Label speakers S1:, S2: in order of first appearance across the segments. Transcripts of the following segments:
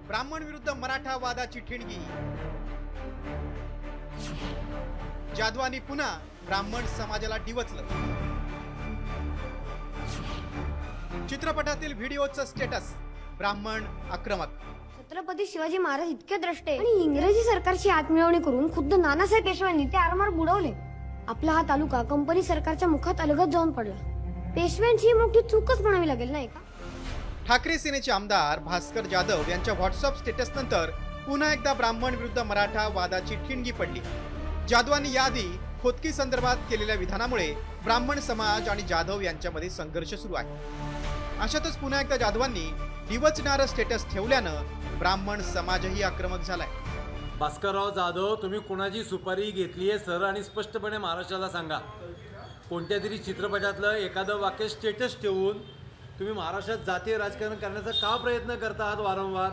S1: ब्राह्मण विरुद्ध मराठा वादाची ठिणगी। जाधवांनी पुन्हा ब्राह्मण समाजाला डिवचलं। चित्रपटातील व्हिडिओचं स्टेटस ब्राह्मण आक्रमक।
S2: छत्रपती शिवाजी महाराज इतके द्रष्टे आणि इंग्रजी सरकारची हातमिळवणी करून खुद्द नानासाहेब पेशव्यांनी ते आरमार बुडवले। आपला हा तालुका कंपनी सरकारच्या मुखात अलगद जाऊन पडला। पेशव्यांची मोठी चूकच म्हणावी लागेल नाही का?
S1: ठाकरे सेनेचे आमदार भास्कर जाधव यांच्या व्हॉट्सअप स्टेटस नंतर पुन्हा एकदा ब्राह्मण विरुद्ध मराठा वादाची ठिणगी पडली। जाधवांनी याआधी खोतकी संदर्भात केलेल्या विधानामुळे ब्राह्मण समाज आणि जाधव यांच्यामध्ये संघर्ष सुरू आहे। अशातच पुन्हा एकदा जाधवांनी डिवचणारं स्टेटस ठेवल्यानं ब्राह्मण समाजही आक्रमक झालाय।
S3: भास्करराव जाधव, तुम्ही कोणाची सुपारी घेतली आहे सर आणि स्पष्टपणे महाराष्ट्राला सांगा। कोणत्या तरी चित्रपटातलं एखादं वाक्य स्टेटस ठेवून तुम्ही महाराष्ट्रात जातीय राजकारण करण्याचा का प्रयत्न करता आहात? वारंवार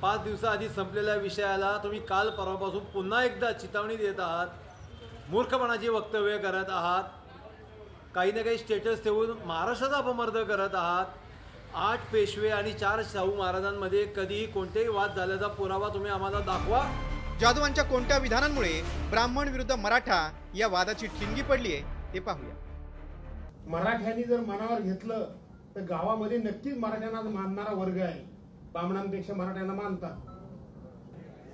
S3: 5 दिवसाआधी संपलेल्या विषयाला तुम्ही काल परवापासून पुन्हा एकदा चितावणी देत आहात। मूर्खपणाची वक्तव्य करत आहात। काही ना काही स्टेटस ठेवून महाराष्ट्राचा अपमर्द करत आहात। 8 पेशवे आणि 4 शाहू महाराजांमध्ये कधीही कोणतेही वाद झाल्याचा पुरावा तुम्ही आम्हाला दाखवा।
S1: जाधवांच्या कोणत्या विधानांमुळे ब्राह्मण विरुद्ध मराठा या वादाची ठिणगी पडली आहे ते पाहूया।
S4: मराठ्यांनी जर मनावर घेतलं तर गावामध्ये नक्कीच मराठ्यांना मानणारा वर्ग आहे। ब्राह्मणांपेक्षा मराठ्यांना मानतात।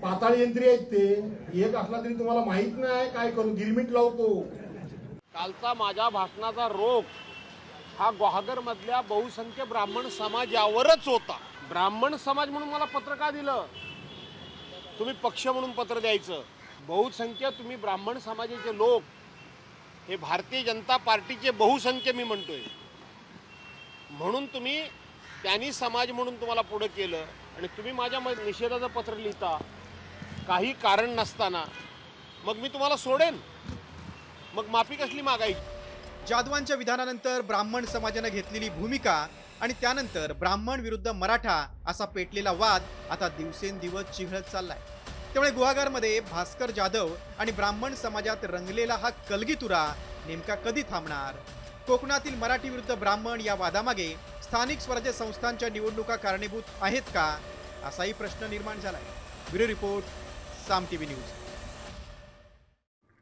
S4: पाताळ यंत्री आहेत ते, एक असला तरी तुम्हाला माहित नाही काय करून गिरमिट लावतो।
S5: कालचा माझ्या भाषणाचा रोख हा ग्वाहागर मधल्या बहुसंख्य ब्राह्मण समाजावरच होता। ब्राह्मण समाज म्हणून मला पत्र का दिलं? तुम्ही पक्ष म्हणून पत्र द्यायचं। बहुसंख्य तुम्ही ब्राह्मण समाजाचे लोक हे भारतीय जनता पार्टीचे बहुसंख्य मी म्हणतोय म्हणून तुम्ही त्यांनी समाज म्हणून तुम्हाला पुढे केलं आणि तुम्ही माझ्या निषेधाचं पत्र लिहिता काही कारण नसताना, मग मी तुम्हाला सोडेन? मग माफी कसली मागायची?
S1: जाधवांच्या विधानानंतर ब्राह्मण समाजाने घेतलेली भूमिका आणि त्यानंतर ब्राह्मण विरुद्ध मराठा असा पेटलेला वाद आता दिवसेंदिवस चिघळत चाललाय। त्यामुळे गुहागरमध्ये भास्कर जाधव आणि ब्राह्मण समाजात रंगलेला हा कलगीतुरा नेमका कधी थांबणार? कोकणातील मराठी विरुद्ध ब्राह्मण या वादामागे स्थानिक स्वराज्य संस्थांच्या निवडणुका कारणीभूत आहेत का, असाही प्रश्न निर्माण झालाय। ब्युरो रिपोर्ट, साम टीव्ही न्यूज।